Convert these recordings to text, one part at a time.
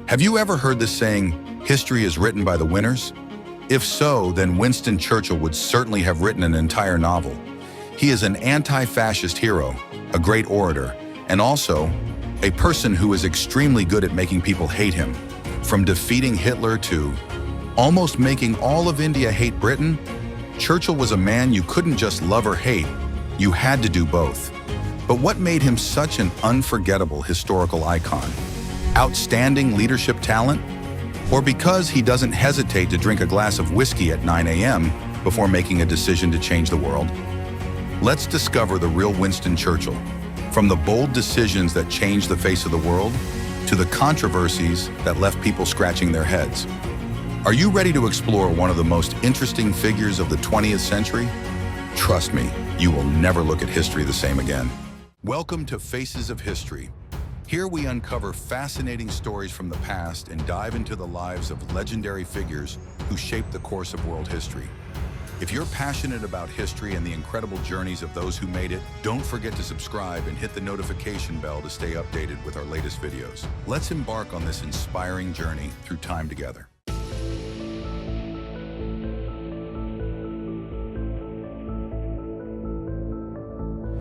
Have you ever heard the saying, history is written by the winners? If so, then Winston Churchill would certainly have written an entire novel. He is an anti-fascist hero, a great orator, and also a person who is extremely good at making people hate him. From defeating Hitler to almost making all of India hate Britain, Churchill was a man you couldn't just love or hate, you had to do both. But what made him such an unforgettable historical icon? Outstanding leadership talent? Or because he doesn't hesitate to drink a glass of whiskey at 9 a.m. before making a decision to change the world? Let's discover the real Winston Churchill, from the bold decisions that changed the face of the world to the controversies that left people scratching their heads. Are you ready to explore one of the most interesting figures of the 20th century? Trust me, you will never look at history the same again. Welcome to Faces of History. Here we uncover fascinating stories from the past and dive into the lives of legendary figures who shaped the course of world history. If you're passionate about history and the incredible journeys of those who made it, don't forget to subscribe and hit the notification bell to stay updated with our latest videos. Let's embark on this inspiring journey through time together.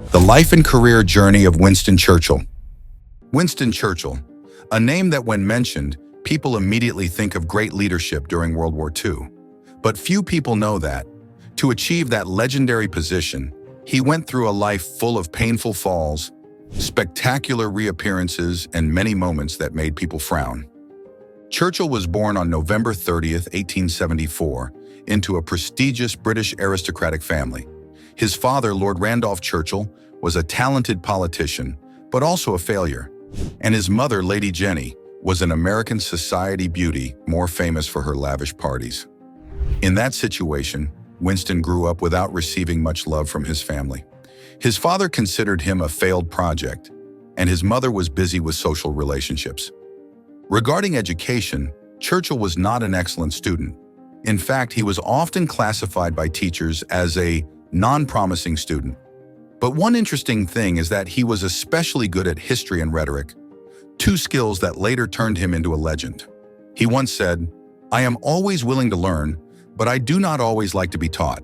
The life and career journey of Winston Churchill. Winston Churchill, a name that when mentioned, people immediately think of great leadership during World War II. But few people know that, to achieve that legendary position, he went through a life full of painful falls, spectacular reappearances, and many moments that made people frown. Churchill was born on November 30th, 1874, into a prestigious British aristocratic family. His father, Lord Randolph Churchill, was a talented politician, but also a failure. And his mother, Lady Jenny, was an American society beauty more famous for her lavish parties. In that situation, Winston grew up without receiving much love from his family. His father considered him a failed project, and his mother was busy with social relationships. Regarding education, Churchill was not an excellent student. In fact, he was often classified by teachers as a non-promising student. But one interesting thing is that he was especially good at history and rhetoric, two skills that later turned him into a legend. He once said, "I am always willing to learn, but I do not always like to be taught."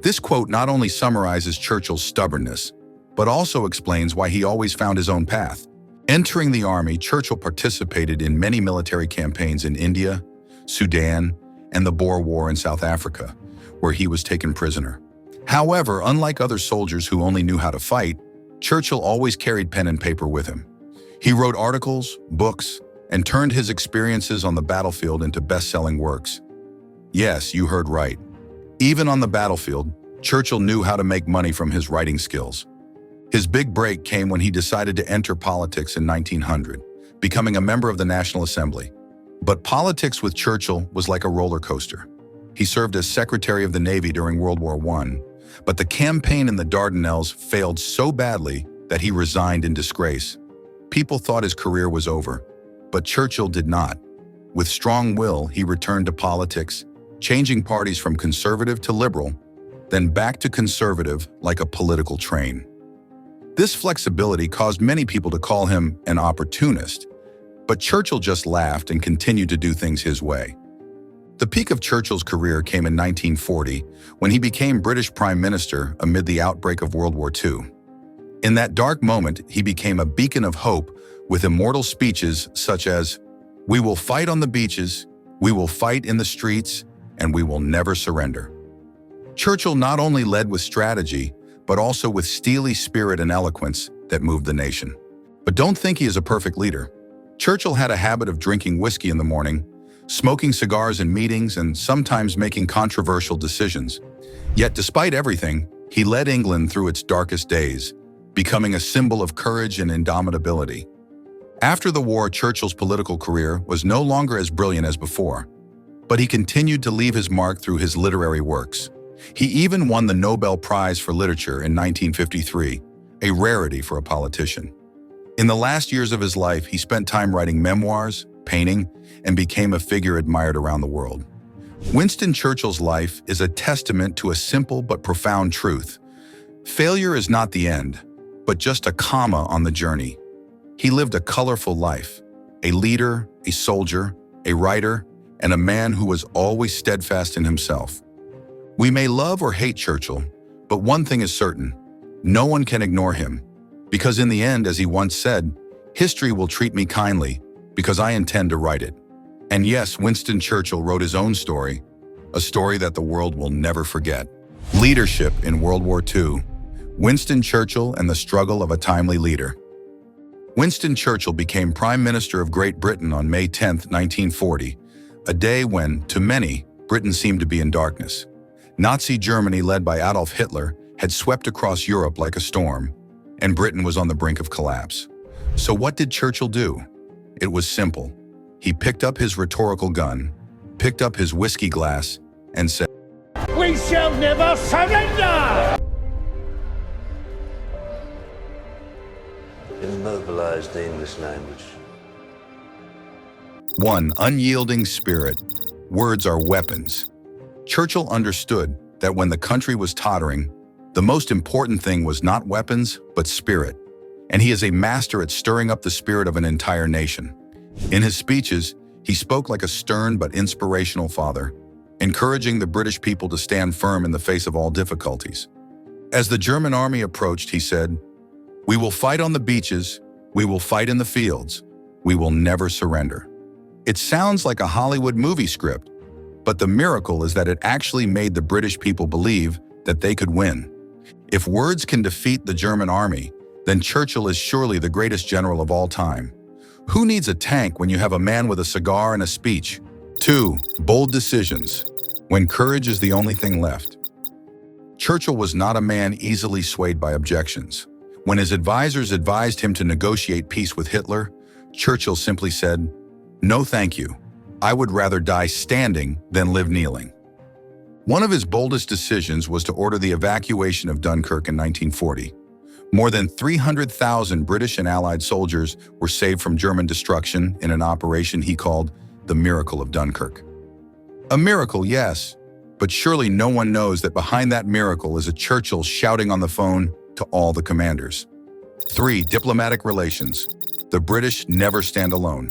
This quote not only summarizes Churchill's stubbornness, but also explains why he always found his own path. Entering the army, Churchill participated in many military campaigns in India, Sudan, and the Boer War in South Africa, where he was taken prisoner. However, unlike other soldiers who only knew how to fight, Churchill always carried pen and paper with him. He wrote articles, books, and turned his experiences on the battlefield into best-selling works. Yes, you heard right. Even on the battlefield, Churchill knew how to make money from his writing skills. His big break came when he decided to enter politics in 1900, becoming a member of the National Assembly. But politics with Churchill was like a roller coaster. He served as Secretary of the Navy during World War I, but the campaign in the Dardanelles failed so badly that he resigned in disgrace. People thought his career was over, but Churchill did not. With strong will, he returned to politics, changing parties from conservative to liberal, then back to conservative like a political train. This flexibility caused many people to call him an opportunist, but Churchill just laughed and continued to do things his way. The peak of Churchill's career came in 1940 when he became British Prime Minister amid the outbreak of World War II. In that dark moment, he became a beacon of hope with immortal speeches such as, "We will fight on the beaches, we will fight in the streets, and we will never surrender." Churchill not only led with strategy, but also with steely spirit and eloquence that moved the nation. But don't think he is a perfect leader. Churchill had a habit of drinking whiskey in the morning, smoking cigars in meetings, and sometimes making controversial decisions. Yet despite everything, he led England through its darkest days, becoming a symbol of courage and indomitability. After the war, Churchill's political career was no longer as brilliant as before, but he continued to leave his mark through his literary works. He even won the Nobel Prize for Literature in 1953, a rarity for a politician. In the last years of his life, he spent time writing memoirs, painting, and became a figure admired around the world. Winston Churchill's life is a testament to a simple but profound truth. Failure is not the end, but just a comma on the journey. He lived a colorful life, a leader, a soldier, a writer, and a man who was always steadfast in himself. We may love or hate Churchill, but one thing is certain: no one can ignore him, because in the end, as he once said, history will treat me kindly because I intend to write it. And yes, Winston Churchill wrote his own story, a story that the world will never forget. Leadership in World War II. Winston Churchill and the struggle of a timely leader. Winston Churchill became Prime Minister of Great Britain on May 10, 1940, a day when, to many, Britain seemed to be in darkness. Nazi Germany, led by Adolf Hitler, had swept across Europe like a storm, and Britain was on the brink of collapse. So what did Churchill do? It was simple. He picked up his rhetorical gun, picked up his whiskey glass, and said, "We shall never surrender!" Immobilized the English language. 1. Unyielding spirit. Words are weapons. Churchill understood that when the country was tottering, the most important thing was not weapons, but spirit. And he is a master at stirring up the spirit of an entire nation. In his speeches, he spoke like a stern but inspirational father, encouraging the British people to stand firm in the face of all difficulties. As the German army approached, he said, "We will fight on the beaches, we will fight in the fields, we will never surrender." It sounds like a Hollywood movie script, but the miracle is that it actually made the British people believe that they could win. If words can defeat the German army, then Churchill is surely the greatest general of all time. Who needs a tank when you have a man with a cigar and a speech? 2. Bold decisions. When courage is the only thing left. Churchill was not a man easily swayed by objections. When his advisors advised him to negotiate peace with Hitler, Churchill simply said, "No, thank you. I would rather die standing than live kneeling." One of his boldest decisions was to order the evacuation of Dunkirk in 1940. More than 300,000 British and Allied soldiers were saved from German destruction in an operation he called the Miracle of Dunkirk. A miracle, yes, but surely no one knows that behind that miracle is a Churchill shouting on the phone to all the commanders. 3. Diplomatic relations. The British never stand alone.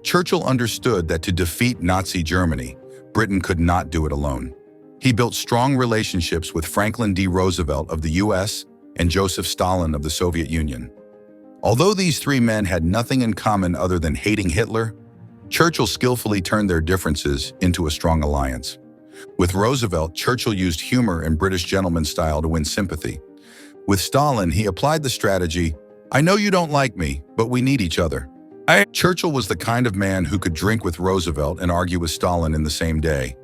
Churchill understood that to defeat Nazi Germany, Britain could not do it alone. He built strong relationships with Franklin D. Roosevelt of the US and Joseph Stalin of the Soviet Union. Although these three men had nothing in common other than hating Hitler, Churchill skillfully turned their differences into a strong alliance. With Roosevelt, Churchill used humor and British gentleman style to win sympathy. With Stalin, he applied the strategy, "I know you don't like me, but we need each other." Churchill was the kind of man who could drink with Roosevelt and argue with Stalin in the same day,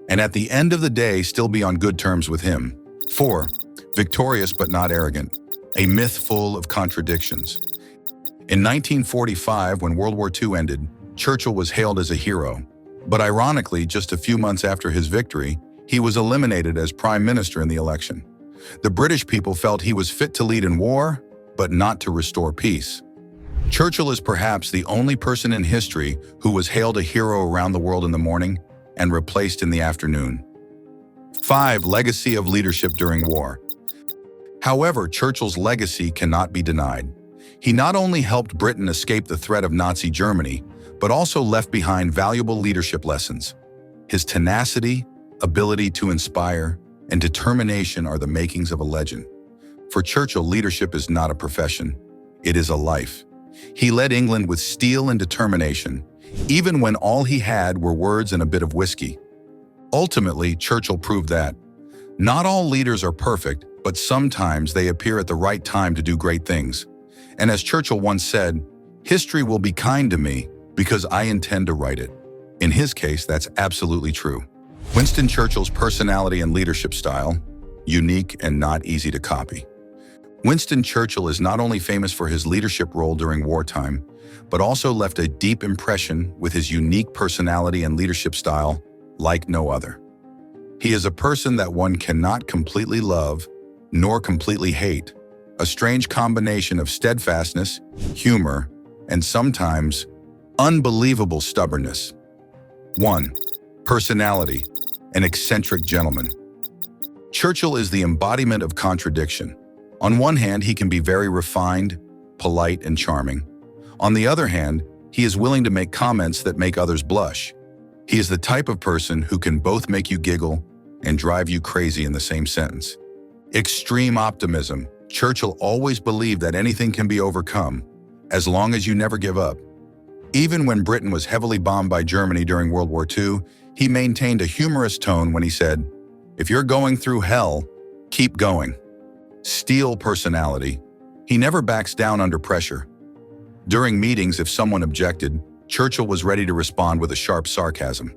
and at the end of the day still be on good terms with him. 4. Victorious but not arrogant. A myth full of contradictions. In 1945, when World War II ended, Churchill was hailed as a hero. But ironically, just a few months after his victory, he was eliminated as Prime Minister in the election. The British people felt he was fit to lead in war, but not to restore peace. Churchill is perhaps the only person in history who was hailed a hero around the world in the morning and replaced in the afternoon. 5. Legacy of leadership during war. However, Churchill's legacy cannot be denied. He not only helped Britain escape the threat of Nazi Germany, but also left behind valuable leadership lessons. His tenacity, ability to inspire, and determination are the makings of a legend. For Churchill, leadership is not a profession, it is a life. He led England with steel and determination, even when all he had were words and a bit of whiskey. Ultimately, Churchill proved that not all leaders are perfect, but sometimes they appear at the right time to do great things. And as Churchill once said, "History will be kind to me because I intend to write it." In his case, that's absolutely true. Winston Churchill's personality and leadership style, unique and not easy to copy. Winston Churchill is not only famous for his leadership role during wartime, but also left a deep impression with his unique personality and leadership style like no other. He is a person that one cannot completely love, nor completely hate, a strange combination of steadfastness, humor, and sometimes unbelievable stubbornness. 1. Personality, an eccentric gentleman. Churchill is the embodiment of contradiction. On one hand, he can be very refined, polite, and charming. On the other hand, he is willing to make comments that make others blush. He is the type of person who can both make you giggle and drive you crazy in the same sentence. Extreme optimism. Churchill always believed that anything can be overcome, as long as you never give up. Even when Britain was heavily bombed by Germany during World War II, he maintained a humorous tone when he said, "If you're going through hell, keep going." Steel personality. He never backs down under pressure. During meetings, if someone objected, Churchill was ready to respond with a sharp sarcasm.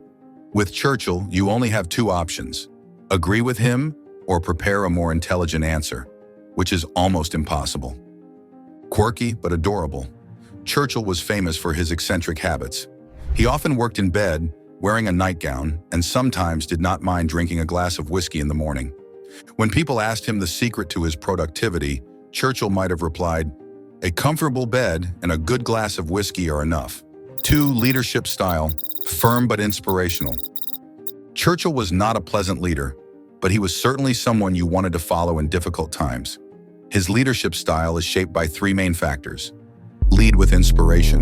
With Churchill, you only have two options: agree with him or prepare a more intelligent answer, which is almost impossible. Quirky but adorable. Churchill was famous for his eccentric habits. He often worked in bed, wearing a nightgown, and sometimes did not mind drinking a glass of whiskey in the morning. When people asked him the secret to his productivity, Churchill might have replied, "A comfortable bed and a good glass of whiskey are enough." 2. Leadership style. Firm but inspirational. Churchill was not a pleasant leader, but he was certainly someone you wanted to follow in difficult times. His leadership style is shaped by three main factors. Lead with inspiration.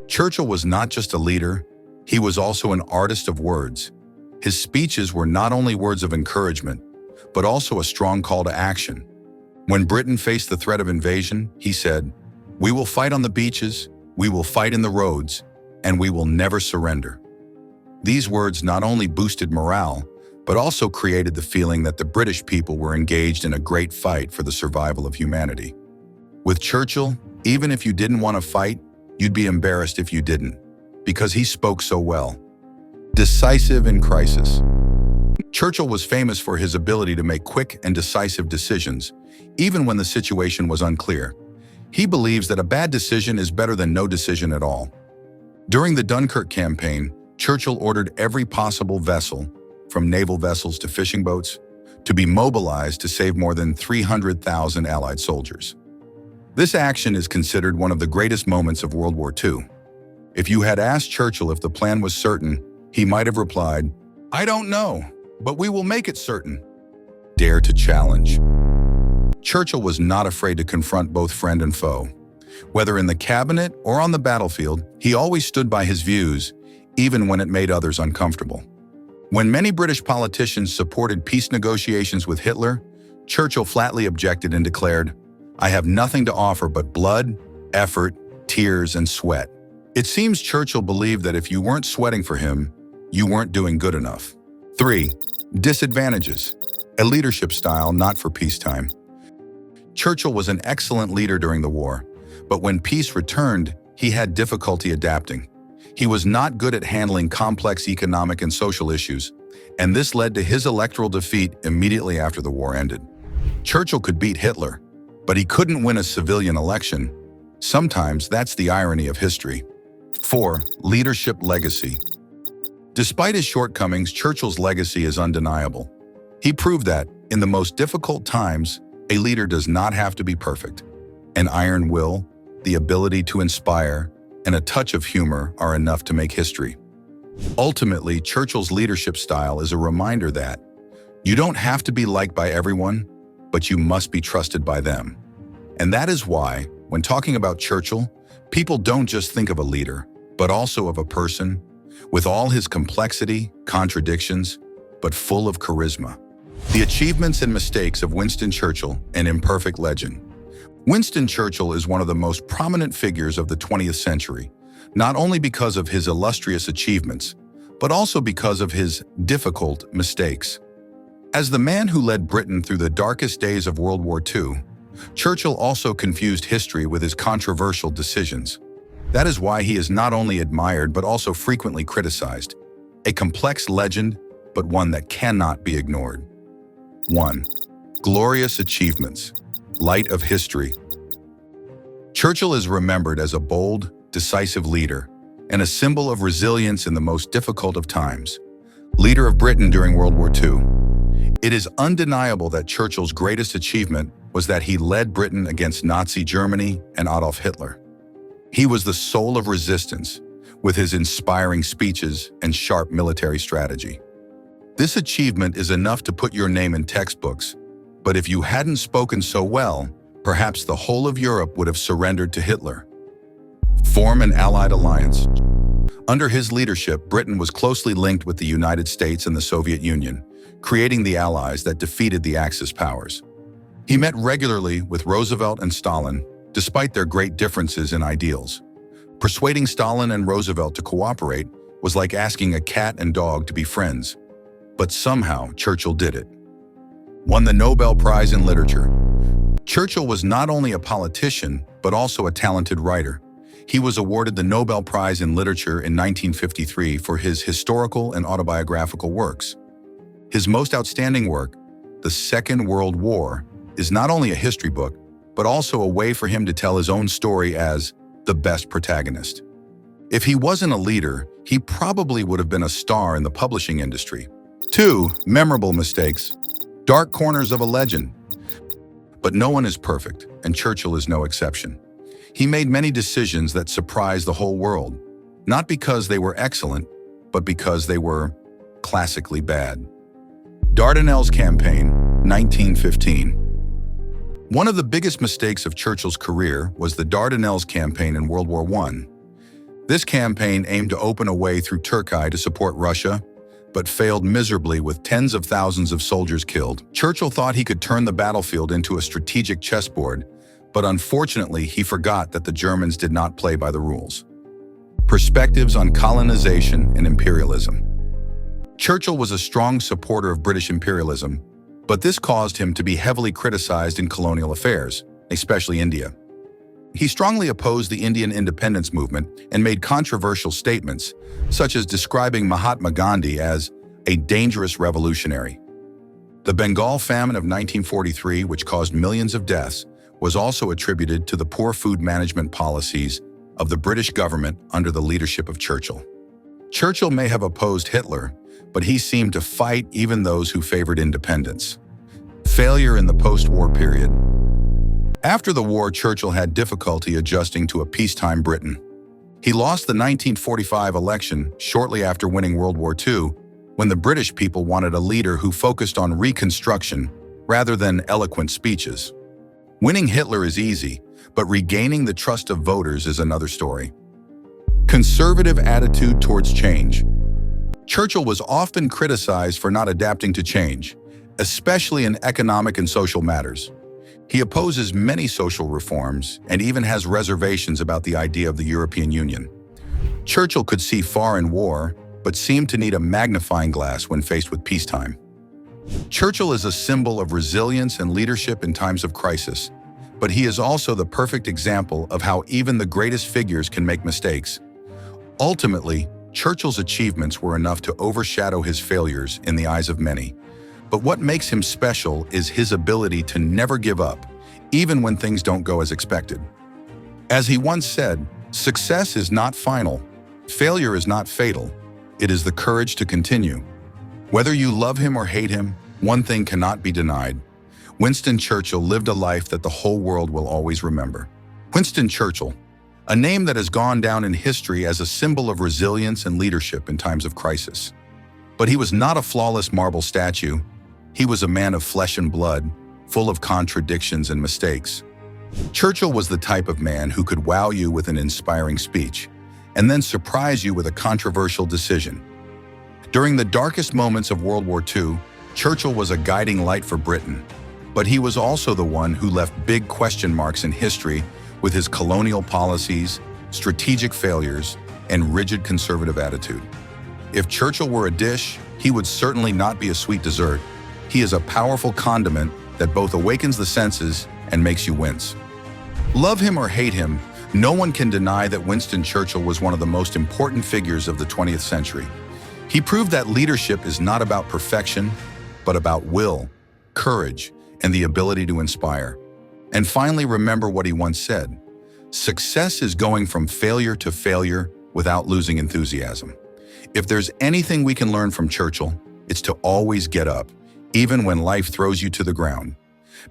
Churchill was not just a leader, he was also an artist of words. His speeches were not only words of encouragement, but also a strong call to action. When Britain faced the threat of invasion, he said, "We will fight on the beaches, we will fight in the roads, and we will never surrender." These words not only boosted morale, but also created the feeling that the British people were engaged in a great fight for the survival of humanity. With Churchill, even if you didn't want to fight, you'd be embarrassed if you didn't, because he spoke so well. Decisive in crisis. Churchill was famous for his ability to make quick and decisive decisions, even when the situation was unclear. He believes that a bad decision is better than no decision at all. During the Dunkirk campaign, Churchill ordered every possible vessel, from naval vessels to fishing boats, to be mobilized to save more than 300,000 Allied soldiers. This action is considered one of the greatest moments of World War II. If you had asked Churchill if the plan was certain, he might have replied, "I don't know, but we will make it certain." Dare to challenge. Churchill was not afraid to confront both friend and foe. Whether in the cabinet or on the battlefield, he always stood by his views, even when it made others uncomfortable. When many British politicians supported peace negotiations with Hitler, Churchill flatly objected and declared, "I have nothing to offer but blood, effort, tears, and sweat." It seems Churchill believed that if you weren't sweating for him, you weren't doing good enough. 3. Disadvantages. A leadership style not for peacetime. Churchill was an excellent leader during the war, but when peace returned, he had difficulty adapting. He was not good at handling complex economic and social issues, and this led to his electoral defeat immediately after the war ended. Churchill could beat Hitler, but he couldn't win a civilian election. Sometimes that's the irony of history. 4. Leadership legacy. Despite his shortcomings, Churchill's legacy is undeniable. He proved that, in the most difficult times, a leader does not have to be perfect. An iron will, the ability to inspire, and a touch of humor are enough to make history. Ultimately, Churchill's leadership style is a reminder that you don't have to be liked by everyone, but you must be trusted by them. And that is why, when talking about Churchill, people don't just think of a leader, but also of a person, with all his complexity, contradictions, but full of charisma. The achievements and mistakes of Winston Churchill, an imperfect legend. Winston Churchill is one of the most prominent figures of the 20th century, not only because of his illustrious achievements, but also because of his difficult mistakes. As the man who led Britain through the darkest days of World War II, Churchill also confused history with his controversial decisions. That is why he is not only admired but also frequently criticized. A complex legend, but one that cannot be ignored. 1. Glorious achievements. Light of history. Churchill is remembered as a bold, decisive leader and a symbol of resilience in the most difficult of times. Leader of Britain during World War II. It is undeniable that Churchill's greatest achievement was that he led Britain against Nazi Germany and Adolf Hitler. He was the soul of resistance, with his inspiring speeches and sharp military strategy. This achievement is enough to put your name in textbooks, but if you hadn't spoken so well, perhaps the whole of Europe would have surrendered to Hitler. Form an allied alliance. Under his leadership, Britain was closely linked with the United States and the Soviet Union, creating the allies that defeated the Axis powers. He met regularly with Roosevelt and Stalin, despite their great differences in ideals. Persuading Stalin and Roosevelt to cooperate was like asking a cat and dog to be friends. But somehow, Churchill did it. Won the Nobel Prize in Literature. Churchill was not only a politician, but also a talented writer. He was awarded the Nobel Prize in Literature in 1953 for his historical and autobiographical works. His most outstanding work, The Second World War, is not only a history book, but also a way for him to tell his own story as the best protagonist. If he wasn't a leader, he probably would have been a star in the publishing industry. 2. Memorable mistakes. Dark corners of a legend. But no one is perfect, and Churchill is no exception. He made many decisions that surprised the whole world, not because they were excellent, but because they were classically bad. Dardanelles Campaign, 1915. One of the biggest mistakes of Churchill's career was the Dardanelles Campaign in World War I. This campaign aimed to open a way through Turkey to support Russia, but failed miserably with tens of thousands of soldiers killed. Churchill thought he could turn the battlefield into a strategic chessboard, but unfortunately he forgot that the Germans did not play by the rules. Perspectives on colonization and imperialism. Churchill was a strong supporter of British imperialism, but this caused him to be heavily criticized in colonial affairs, especially India. He strongly opposed the Indian independence movement and made controversial statements, such as describing Mahatma Gandhi as a dangerous revolutionary. The Bengal famine of 1943, which caused millions of deaths, was also attributed to the poor food management policies of the British government under the leadership of Churchill. Churchill may have opposed Hitler, but he seemed to fight even those who favored independence. Failure in the post-war period. After the war, Churchill had difficulty adjusting to a peacetime Britain. He lost the 1945 election shortly after winning World War II, when the British people wanted a leader who focused on reconstruction rather than eloquent speeches. Winning Hitler is easy, but regaining the trust of voters is another story. Conservative attitude towards change. Churchill was often criticized for not adapting to change, especially in economic and social matters. He opposes many social reforms and even has reservations about the idea of the European Union. Churchill could see far in war, but seemed to need a magnifying glass when faced with peacetime. Churchill is a symbol of resilience and leadership in times of crisis, but he is also the perfect example of how even the greatest figures can make mistakes. Ultimately, Churchill's achievements were enough to overshadow his failures in the eyes of many. But what makes him special is his ability to never give up, even when things don't go as expected. As he once said, success is not final, failure is not fatal, it is the courage to continue. Whether you love him or hate him, one thing cannot be denied. Winston Churchill lived a life that the whole world will always remember. Winston Churchill, a name that has gone down in history as a symbol of resilience and leadership in times of crisis. But he was not a flawless marble statue. He was a man of flesh and blood, full of contradictions and mistakes. Churchill was the type of man who could wow you with an inspiring speech, and then surprise you with a controversial decision. During the darkest moments of World War II, Churchill was a guiding light for Britain, but he was also the one who left big question marks in history with his colonial policies, strategic failures, and rigid conservative attitude. If Churchill were a dish, he would certainly not be a sweet dessert. He is a powerful condiment that both awakens the senses and makes you wince. Love him or hate him, no one can deny that Winston Churchill was one of the most important figures of the 20th century. He proved that leadership is not about perfection, but about will, courage, and the ability to inspire. And finally, remember what he once said: success is going from failure to failure without losing enthusiasm. If there's anything we can learn from Churchill, it's to always get up, even when life throws you to the ground.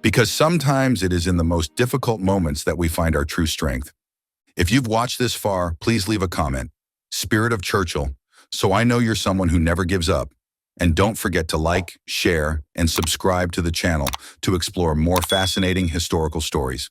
Because sometimes it is in the most difficult moments that we find our true strength. If you've watched this far, please leave a comment. Spirit of Churchill, so I know you're someone who never gives up. And don't forget to like, share, and subscribe to the channel to explore more fascinating historical stories.